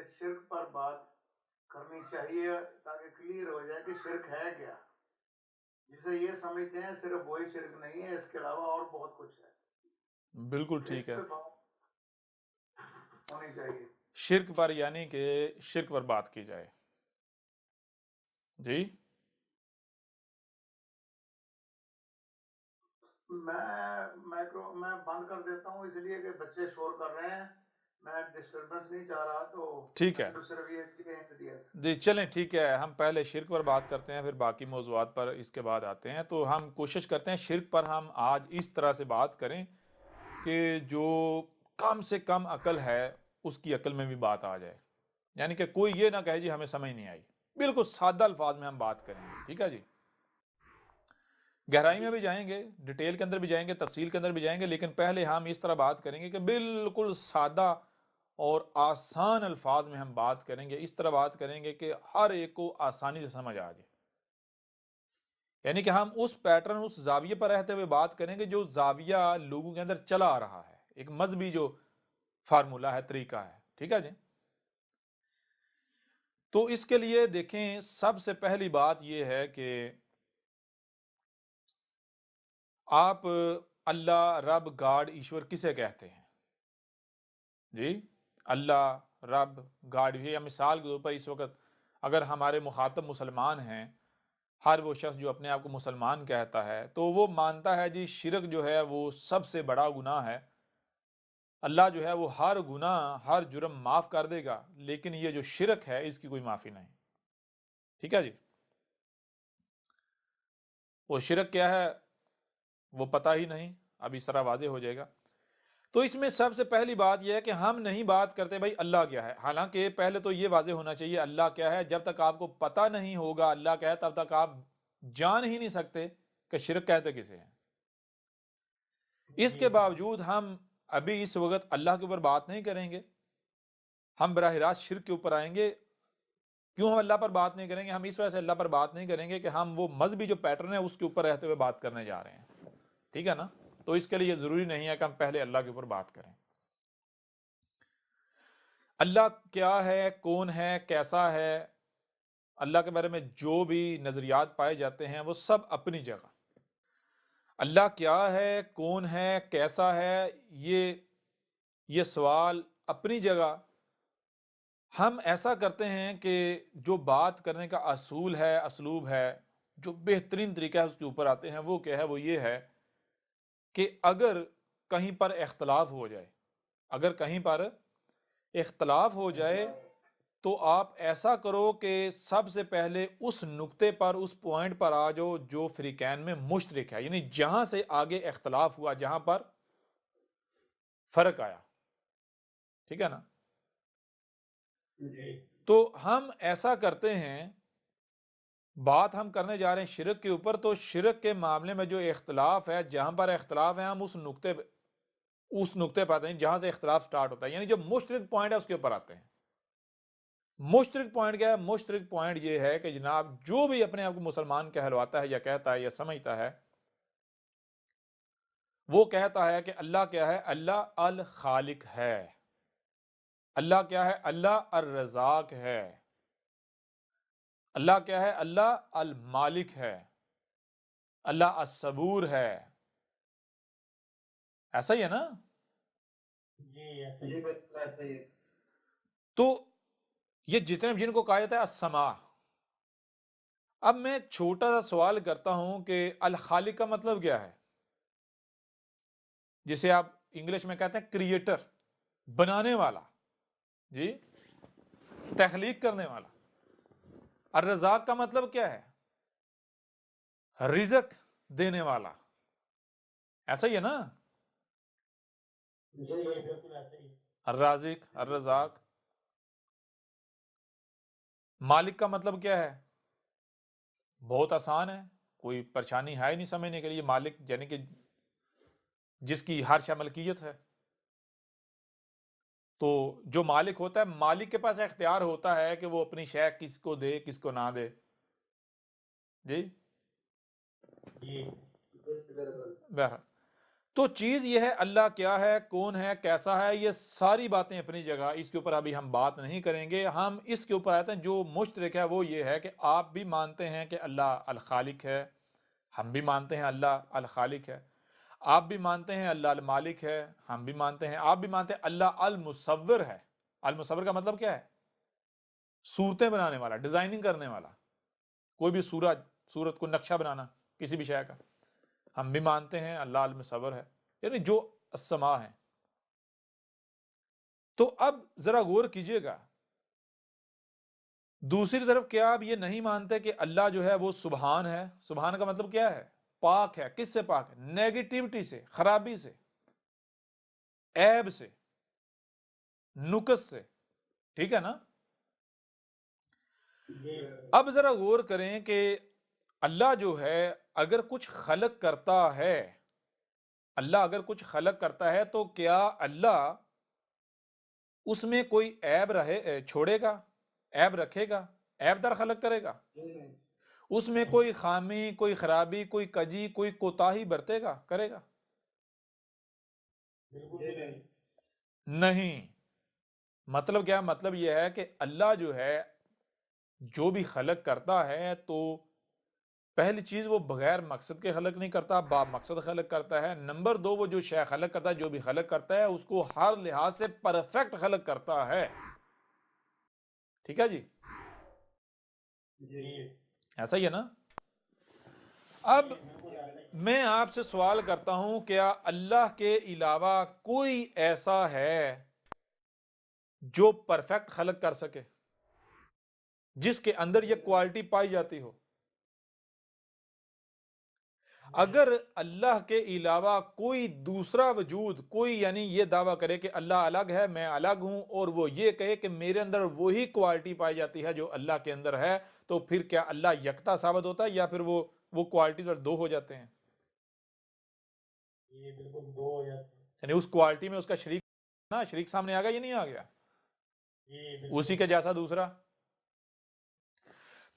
شرک پر بات کرنی چاہیے تاکہ کلیئر ہو جائے کہ شرک ہے کیا. جسے یہ سمجھتے ہیں صرف وہی شرک نہیں ہے، اس کے علاوہ اور بہت کچھ ہے. بالکل اس ٹھیک ہے. پہ بات ہونی چاہیے. شرک پر یعنی کہ شرک پر بات کی جائے. جی میں بند کر دیتا ہوں اس لیے کہ بچے شور کر رہے ہیں، میں ڈسٹربنس نہیں چاہ رہا، تو ٹھیک میں ہے. نے تو صرف یہ ہنٹ دیا تھا. جی چلیں ٹھیک ہے، ہم پہلے شرک پر بات کرتے ہیں پھر باقی موضوعات پر اس کے بعد آتے ہیں. تو ہم کوشش کرتے ہیں شرک پر ہم آج اس طرح سے بات کریں کہ جو کم سے کم عقل ہے اس کی عقل میں بھی بات آ جائے. یعنی کہ کوئی یہ نہ کہے جی ہمیں سمجھ نہیں آئی. بالکل سادہ الفاظ میں ہم بات کریں گے. ٹھیک ہے جی. گہرائی میں بھی جائیں گے، ڈیٹیل کے اندر بھی جائیں گے، تفصیل کے اندر بھی جائیں گے، لیکن پہلے ہم اس طرح بات کریں گے کہ بالکل سادہ اور آسان الفاظ میں ہم بات کریں گے. اس طرح بات کریں گے کہ ہر ایک کو آسانی سے سمجھ آ جائے. یعنی کہ ہم اس پیٹرن، اس زاویے پر رہتے ہوئے بات کریں گے جو زاویہ لوگوں کے اندر چلا آ رہا ہے، ایک مذہبی جو فارمولہ ہے، طریقہ ہے. ٹھیک ہے جی. تو اس کے لیے دیکھیں سب سے پہلی بات یہ ہے کہ آپ اللہ، رب، گاڈ، ایشور کسے کہتے ہیں؟ جی اللہ، رب، گاڈ. یا مثال کے طور پر اس وقت اگر ہمارے مخاطب مسلمان ہیں، ہر وہ شخص جو اپنے آپ کو مسلمان کہتا ہے تو وہ مانتا ہے جی شرک جو ہے وہ سب سے بڑا گناہ ہے. اللہ جو ہے وہ ہر گناہ، ہر جرم معاف کر دے گا، لیکن یہ جو شرک ہے اس کی کوئی معافی نہیں. ٹھیک ہے جی. وہ شرک کیا ہے وہ پتہ ہی نہیں، اب اس طرح واضح ہو جائے گا. تو اس میں سب سے پہلی بات یہ ہے کہ ہم نہیں بات کرتے بھائی اللہ کیا ہے. حالانکہ پہلے تو یہ واضح ہونا چاہیے اللہ کیا ہے. جب تک آپ کو پتہ نہیں ہوگا اللہ کیا ہے تب تک آپ جان ہی نہیں سکتے کہ شرک کہتے کسے ہیں. اس کے باوجود ہم ابھی اس وقت اللہ کے اوپر بات نہیں کریں گے، ہم براہ راست شرک کے اوپر آئیں گے. کیوں ہم اللہ پر بات نہیں کریں گے؟ ہم اس وجہ سے اللہ پر بات نہیں کریں گے کہ ہم وہ مذہبی جو پیٹرن ہے اس کے اوپر رہتے ہوئے بات کرنے جا رہے ہیں. ٹھیک ہے نا. تو اس کے لیے ضروری نہیں ہے کہ ہم پہلے اللہ کے اوپر بات کریں. اللہ کیا ہے، کون ہے، کیسا ہے، اللہ کے بارے میں جو بھی نظریات پائے جاتے ہیں وہ سب اپنی جگہ. اللہ کیا ہے، کون ہے، کیسا ہے، یہ سوال اپنی جگہ. ہم ایسا کرتے ہیں کہ جو بات کرنے کا اصول ہے، اسلوب ہے، جو بہترین طریقہ ہے اس کے اوپر آتے ہیں. وہ کیا ہے؟ وہ یہ ہے کہ اگر کہیں پر اختلاف ہو جائے، اگر کہیں پر اختلاف ہو جائے تو آپ ایسا کرو کہ سب سے پہلے اس نقطے پر، اس پوائنٹ پر آ جاؤ جو فریقین میں مشترک ہے. یعنی جہاں سے آگے اختلاف ہوا، جہاں پر فرق آیا. ٹھیک ہے نا. تو ہم ایسا کرتے ہیں، بات ہم کرنے جا رہے ہیں شرک کے اوپر، تو شرک کے معاملے میں جو اختلاف ہے، جہاں پر اختلاف ہے، ہم اس نقطے پر آتے ہیں جہاں سے اختلاف سٹارٹ ہوتا ہے. یعنی جو مشترک پوائنٹ ہے اس کے اوپر آتے ہیں. مشترک پوائنٹ کیا ہے؟ مشترک پوائنٹ یہ ہے کہ جناب جو بھی اپنے آپ کو مسلمان کہلواتا ہے یا کہتا ہے یا سمجھتا ہے، وہ کہتا ہے کہ اللہ کیا ہے؟ اللہ الخالق ہے. اللہ کیا ہے؟ اللہ الرزاق ہے. اللہ کیا ہے؟ اللہ المالک ہے. اللہ الصبور ہے. ایسا ہی ہے نا؟ جی بالکل ایسا ہی ہے. تو یہ جتنے جن کو کہا جاتا ہے السماع. اب میں چھوٹا سا سوال کرتا ہوں کہ الخالق کا مطلب کیا ہے؟ جسے آپ انگلش میں کہتے ہیں کریٹر، بنانے والا، جی تخلیق کرنے والا. الرزاق کا مطلب کیا ہے؟ رزق دینے والا. ایسا ہی ہے نا؟ الرازق، الرزاق. مالک کا مطلب کیا ہے؟ بہت آسان ہے، کوئی پریشانی ہے ہی نہیں سمجھنے کے لیے. مالک یعنی کہ جس کی ہر شے ملکیت ہے. تو جو مالک ہوتا ہے، مالک کے پاس اختیار ہوتا ہے کہ وہ اپنی شے کس کو دے، کس کو نہ دے. جی بہرحال تو چیز یہ ہے اللہ کیا ہے، کون ہے، کیسا ہے، یہ ساری باتیں اپنی جگہ، اس کے اوپر ابھی ہم بات نہیں کریں گے. ہم اس کے اوپر آتے ہیں جو مشترک ہے وہ یہ ہے کہ آپ بھی مانتے ہیں کہ اللہ الخالق ہے، ہم بھی مانتے ہیں اللہ الخالق ہے، آپ بھی مانتے ہیں اللہ المالک ہے، ہم بھی مانتے ہیں، آپ بھی مانتے ہیں اللہ المصور ہے. المصور کا مطلب کیا ہے؟ صورتیں بنانے والا، ڈیزائننگ کرنے والا، کوئی بھی صورت کو نقشہ بنانا کسی بھی شے کا. ہم بھی مانتے ہیں اللہ المصور ہے، یعنی جو السماء ہے. تو اب ذرا غور کیجئے گا، دوسری طرف کیا آپ یہ نہیں مانتے کہ اللہ جو ہے وہ سبحان ہے؟ سبحان کا مطلب کیا ہے؟ پاک ہے. کس سے پاک ہے؟ نیگیٹیوٹی سے، خرابی سے، عیب سے، نقص سے. ٹھیک ہے نا؟ اب ذرا غور کریں کہ اللہ جو ہے اگر کچھ خلق کرتا ہے، اللہ اگر کچھ خلق کرتا ہے تو کیا اللہ اس میں کوئی عیب چھوڑے گا، عیب رکھے گا، عیب در خلق کرے گا؟ اس میں کوئی خامی، کوئی خرابی، کوئی کجی، کوئی کوتاہی برتے گا، کرے گا؟ نہیں. مطلب کیا؟ مطلب یہ ہے کہ اللہ جو ہے جو بھی خلق کرتا ہے تو پہلی چیز وہ بغیر مقصد کے خلق نہیں کرتا، با مقصد خلق کرتا ہے. نمبر دو، وہ جو شے خلق کرتا ہے، جو بھی خلق کرتا ہے، اس کو ہر لحاظ سے پرفیکٹ خلق کرتا ہے. ٹھیک ہے جی؟ ایسا ہی ہے نا؟ اب میں آپ سے سوال کرتا ہوں، کیا اللہ کے علاوہ کوئی ایسا ہے جو پرفیکٹ خلق کر سکے، جس کے اندر یہ کوالٹی پائی جاتی ہو؟ اگر اللہ کے علاوہ کوئی دوسرا وجود، کوئی یعنی یہ دعویٰ کرے کہ اللہ الگ ہے، میں الگ ہوں، اور وہ یہ کہے کہ میرے اندر وہی کوالٹی پائی جاتی ہے جو اللہ کے اندر ہے، تو پھر کیا اللہ یکتا ثابت ہوتا ہے یا پھر وہ کوالٹیز اور دو ہو جاتے ہیں؟ یہ بالکل دو ہو جاتے ہیں. یعنی اس کوالٹی میں اس کا شریک سامنے آ گیا یا نہیں آ گیا؟ اسی کے جیسا دوسرا.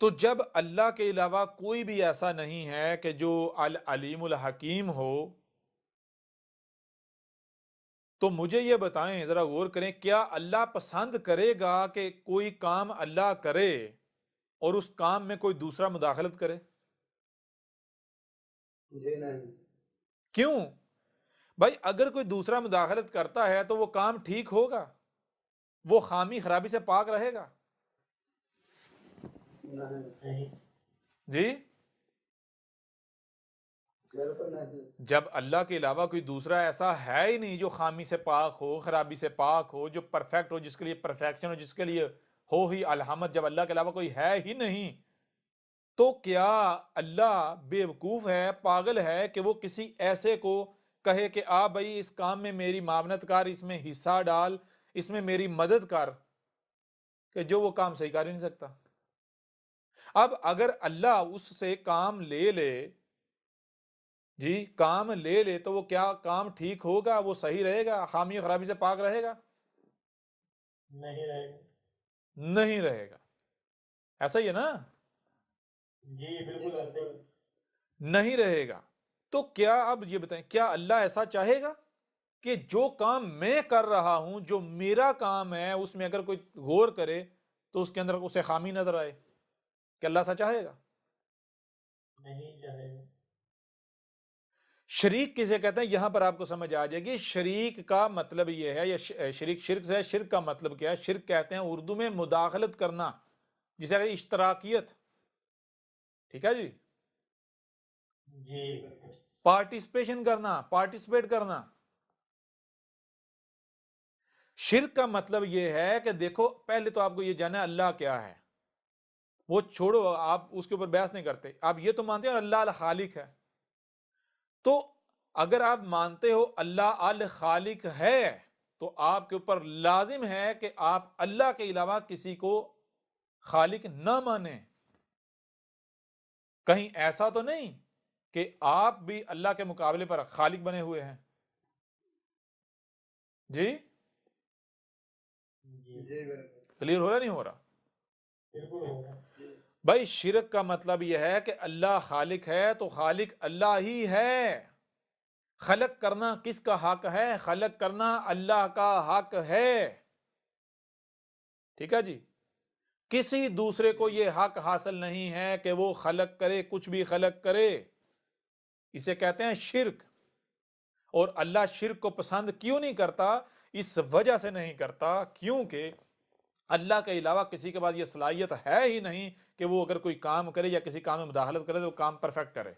تو جب اللہ کے علاوہ کوئی بھی ایسا نہیں ہے کہ جو العلیم الحکیم ہو، تو مجھے یہ بتائیں، ذرا غور کریں، کیا اللہ پسند کرے گا کہ کوئی کام اللہ کرے اور اس کام میں کوئی دوسرا مداخلت کرے؟ جی نہیں. کیوں بھائی؟ اگر کوئی دوسرا مداخلت کرتا ہے تو وہ کام ٹھیک ہوگا؟ وہ خامی خرابی سے پاک رہے گا؟ نہیں. جی؟ بالکل نہیں. جب اللہ کے علاوہ کوئی دوسرا ایسا ہے ہی نہیں جو خامی سے پاک ہو، خرابی سے پاک ہو، جو پرفیکٹ ہو، جس کے لیے پرفیکشن ہو، جس کے لیے ہو ہی الحمد، جب اللہ کے علاوہ کوئی ہے ہی نہیں، تو کیا اللہ بے وقوف ہے، پاگل ہے کہ وہ کسی ایسے کو کہے کہ آ بھائی اس کام میں میری معاونت کر، اس میں حصہ ڈال، اس میں میری مدد کر، کہ جو وہ کام صحیح کر ہی نہیں سکتا؟ اب اگر اللہ اس سے کام لے لے، جی کام لے لے، تو وہ کیا کام ٹھیک ہوگا؟ وہ صحیح رہے گا؟ خامی و خرابی سے پاک رہے گا؟ نہیں رہے گا. نہیں رہے گا. ایسا ہی ہے نا؟ جی بالکل ایسے ہی. نہیں رہے گا. تو کیا اب یہ بتائیں، کیا اللہ ایسا چاہے گا کہ جو کام میں کر رہا ہوں، جو میرا کام ہے، اس میں اگر کوئی غور کرے تو اس کے اندر اسے خامی نظر آئے؟ کہ اللہ ایسا چاہے گا؟ نہیں چاہے گا. شریک کسے کہتے ہیں؟ یہاں پر آپ کو سمجھ آ جائے گی. شریک کا مطلب یہ ہے، یا شرک سے، شرک کا مطلب کیا ہے؟ شرک کہتے ہیں اردو میں مداخلت کرنا، جسے کہتے ہیں اشتراکیت. ٹھیک ہے جی؟ جی. پارٹیسپیشن کرنا، پارٹیسپیٹ کرنا. شرک کا مطلب یہ ہے کہ دیکھو، پہلے تو آپ کو یہ جاننا ہے اللہ کیا ہے، وہ چھوڑو، آپ اس کے اوپر بحث نہیں کرتے، آپ یہ تو مانتے ہیں اللہ الخالق ہے. تو اگر آپ مانتے ہو اللہ الخالق ہے تو آپ کے اوپر لازم ہے کہ آپ اللہ کے علاوہ کسی کو خالق نہ مانیں. کہیں ایسا تو نہیں کہ آپ بھی اللہ کے مقابلے پر خالق بنے ہوئے ہیں؟ جی کلیئر ہو رہا نہیں ہو رہا؟ بالکل ہوگا. بھائی شرک کا مطلب یہ ہے کہ اللہ خالق ہے تو خالق اللہ ہی ہے. خلق کرنا کس کا حق ہے؟ خلق کرنا اللہ کا حق ہے. ٹھیک ہے جی. کسی دوسرے کو یہ حق حاصل نہیں ہے کہ وہ خلق کرے، کچھ بھی خلق کرے. اسے کہتے ہیں شرک. اور اللہ شرک کو پسند کیوں نہیں کرتا؟ اس وجہ سے نہیں کرتا کیونکہ اللہ کے علاوہ کسی کے پاس یہ صلاحیت ہے ہی نہیں کہ وہ اگر کوئی کام کرے یا کسی کام میں مداخلت کرے تو وہ کام پرفیکٹ کرے.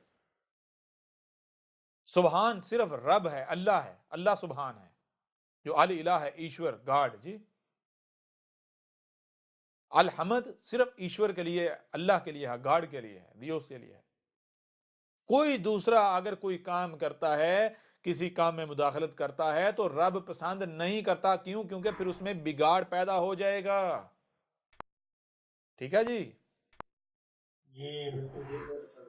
سبحان صرف رب ہے، اللہ ہے، اللہ سبحان ہے جو الہ ہے، ایشور، گاڈ. جی الحمد صرف ایشور کے لیے، اللہ کے لیے ہے، گاڈ کے لیے ہے، دیوس کے لیے ہے. کوئی دوسرا اگر کوئی کام کرتا ہے، کسی کام میں مداخلت کرتا ہے تو رب پسند نہیں کرتا. کیوں؟ کیونکہ پھر اس میں بگاڑ پیدا ہو جائے گا. ٹھیک ہے جی. جی بالکل.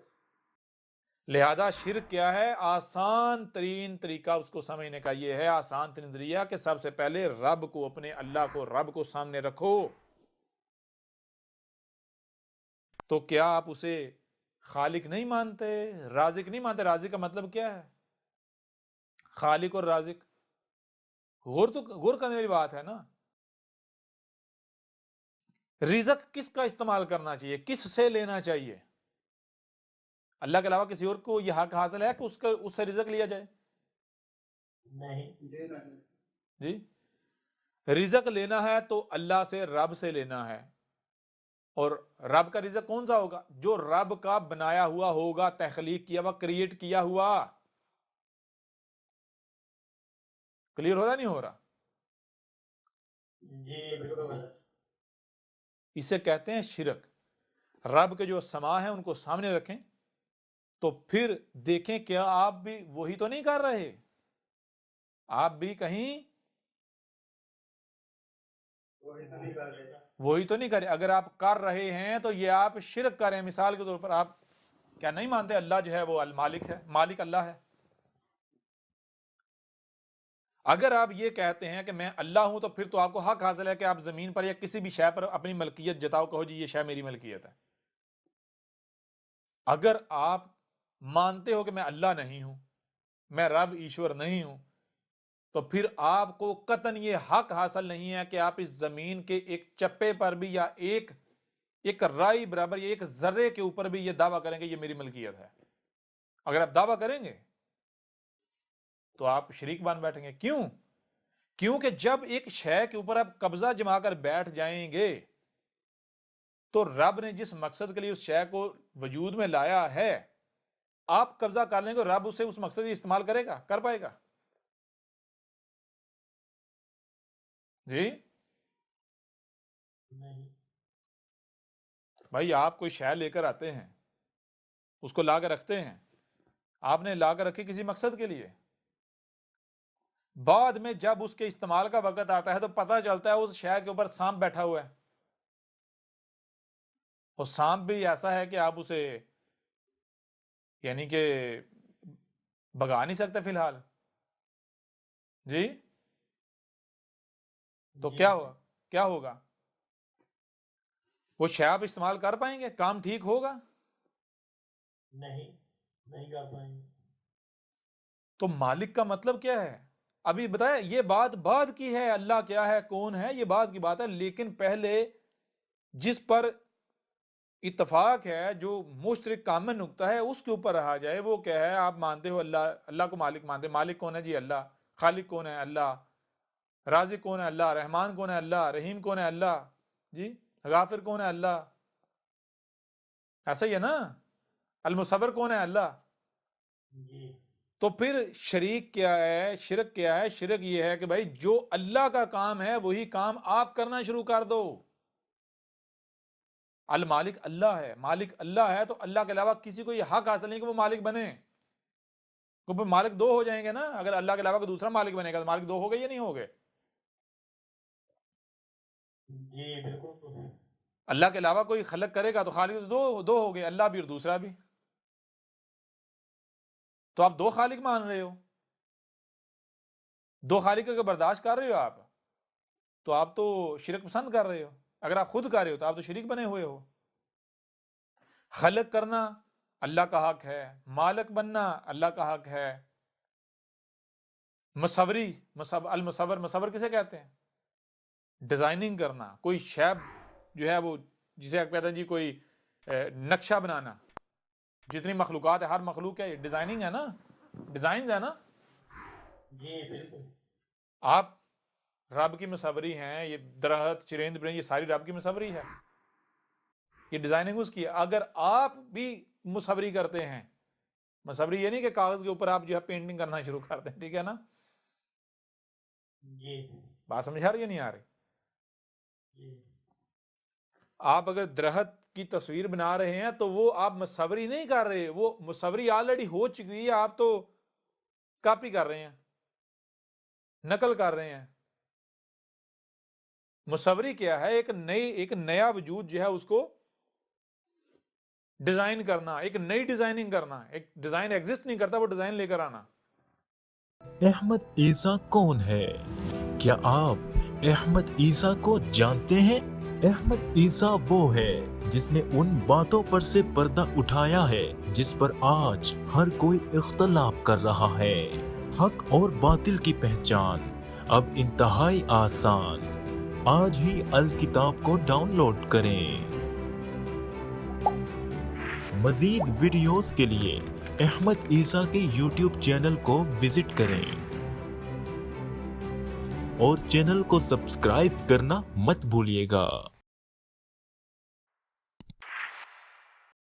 لہذا شرک کیا ہے؟ آسان ترین طریقہ اس کو سمجھنے کا یہ ہے، آسان ترین ذریعہ کہ سب سے پہلے رب کو، اپنے اللہ کو، رب کو سامنے رکھو. تو کیا آپ اسے خالق نہیں مانتے، رازق نہیں مانتے؟ رازق کا مطلب کیا ہے؟ خالق اور رازق غور کرنے والی بات ہے نا. رزق کس کا استعمال کرنا چاہیے، کس سے لینا چاہیے؟ اللہ کے علاوہ کسی اور کو یہ حق حاصل ہے کہ اس سے رزق لیا جائے؟ نہیں. جی رزق لینا ہے تو اللہ سے، رب سے لینا ہے. اور رب کا رزق کون سا ہوگا؟ جو رب کا بنایا ہوا ہوگا، تخلیق کیا ہوا، کریٹ کیا ہوا. کلیئر ہو رہا نہیں ہو رہا؟ جی بالکل. اسے کہتے ہیں شرک. رب کے جو سما ہیں ان کو سامنے رکھیں تو پھر دیکھیں کیا آپ بھی وہی تو نہیں کر رہے، آپ بھی کہیں وہی تو نہیں کرے. اگر آپ کر رہے ہیں تو یہ آپ شرک کر رہے ہیں. مثال کے طور پر آپ کیا نہیں مانتے اللہ جو ہے وہ المالک ہے، مالک اللہ ہے؟ اگر آپ یہ کہتے ہیں کہ میں اللہ ہوں تو پھر تو آپ کو حق حاصل ہے کہ آپ زمین پر یا کسی بھی شے پر اپنی ملکیت جتاؤ، کہو جی یہ شے میری ملکیت ہے. اگر آپ مانتے ہو کہ میں اللہ نہیں ہوں، میں رب ایشور نہیں ہوں، تو پھر آپ کو قطعاً یہ حق حاصل نہیں ہے کہ آپ اس زمین کے ایک چپے پر بھی یا ایک رائی برابر یا ایک ذرے کے اوپر بھی یہ دعویٰ کریں کہ یہ میری ملکیت ہے. اگر آپ دعویٰ کریں گے تو آپ شریک بن بیٹھیں گے. کیوں؟ کیونکہ جب ایک شے کے اوپر آپ قبضہ جما کر بیٹھ جائیں گے تو رب نے جس مقصد کے لیے اس شے کو وجود میں لایا ہے، آپ قبضہ کر لیں گے، رب اسے اس مقصد کے استعمال کرے گا، کر پائے گا؟ جی نہیں. بھائی آپ کوئی شے لے کر آتے ہیں، اس کو لا کے رکھتے ہیں، آپ نے لا کر رکھی کسی مقصد کے لیے، بعد میں جب اس کے استعمال کا وقت آتا ہے تو پتہ چلتا ہے اس شے کے اوپر سانپ بیٹھا ہوا ہے. اور سانپ بھی ایسا ہے کہ آپ اسے یعنی کہ بھگا نہیں سکتے فی الحال. جی تو جی. کیا ہوگا؟ وہ شے آپ استعمال کر پائیں گے؟ کام ٹھیک ہوگا؟ نہیں کر پائیں گے. تو مالک کا مطلب کیا ہے؟ ابھی بتایا یہ بات بعد کی ہے، اللہ کیا ہے، کون ہے، یہ بعد کی بات ہے. لیکن پہلے جس پر اتفاق ہے، جو مشترک کامن نقطہ ہے، اس کے اوپر رہا جائے. وہ کیا ہے؟ آپ مانتے ہو اللہ کو مالک مانتے ہیں. مالک کون ہے جی؟ اللہ. خالق کون ہے؟ اللہ. رازق کون ہے؟ اللہ. رحمان کون ہے؟ اللہ. رحیم کون ہے؟ اللہ. جی غافر کون ہے؟ اللہ. ایسا ہی ہے نا. المصور کون ہے؟ اللہ. جی تو پھر شریک کیا ہے؟ شرک کیا ہے؟ شرک یہ ہے کہ بھائی جو اللہ کا کام ہے وہی کام آپ کرنا شروع کر دو. المالک اللہ ہے، مالک اللہ ہے تو اللہ کے علاوہ کسی کو یہ حق حاصل نہیں کہ وہ مالک بنے. کیونکہ مالک دو ہو جائیں گے نا. اگر اللہ کے علاوہ کوئی دوسرا مالک بنے گا تو مالک دو ہو گئے یا نہیں ہو گئے؟ جی بالکل. اللہ کے علاوہ کوئی خلق کرے گا تو خالق تو دو ہو گئے، اللہ بھی اور دوسرا بھی. تو آپ دو خالق مان رہے ہو. دو خالق اگر برداشت کر رہے ہو آپ تو آپ تو شرک پسند کر رہے ہو. اگر آپ خود کر رہے ہو تو آپ تو شریک بنے ہوئے ہو. خلق کرنا اللہ کا حق ہے، مالک بننا اللہ کا حق ہے، المصور کسے کہتے ہیں؟ ڈیزائننگ کرنا، کوئی شیب جو ہے وہ جسے آپ کہتے ہیں جی کوئی نقشہ بنانا. جتنی مخلوقات ہے ہر مخلوق ہے ڈیزائننگ ہے نا، ڈیزائنز ہے نا. جی بالکل. آپ رب کی مصوری ہیں، یہ درخت چرند پرند یہ ساری رب کی مصوری ہے، یہ ڈیزائننگ اس کی ہے. اگر آپ بھی مصوری کرتے ہیں، مصوری یہ نہیں کہ کاغذ کے اوپر آپ جو ہے پینٹنگ کرنا شروع کر دیں، ٹھیک ہے نا. جی بات سمجھ آ رہی ہے نہیں آ رہی؟ جی آپ اگر درخت کی تصویر بنا رہے ہیں تو وہ آپ مصوری نہیں کر رہے، وہ مصوری آلریڈی ہو چکی ہے، آپ تو کاپی کر رہے ہیں، نقل کر رہے ہیں. مصوری کیا ہے؟ ایک نیا وجود جو ہے اس کو ڈیزائن کرنا، ایک نئی ڈیزائننگ کرنا. ایک ڈیزائن ایگزسٹ نہیں کرتا، وہ ڈیزائن لے کر آنا. احمد عیسیٰ کون ہے؟ کیا آپ احمد عیسیٰ کو جانتے ہیں؟ احمد عیسیٰ وہ ہے جس نے ان باتوں پر سے پردہ اٹھایا ہے جس پر آج ہر کوئی اختلاف کر رہا ہے. حق اور باطل کی پہچان اب انتہائی آسان. آج ہی الکتاب کو ڈاؤن لوڈ کریں. مزید ویڈیوز کے لیے احمد عیسیٰ کے یوٹیوب چینل کو وزٹ کریں اور چینل کو سبسکرائب کرنا مت بھولیے گا.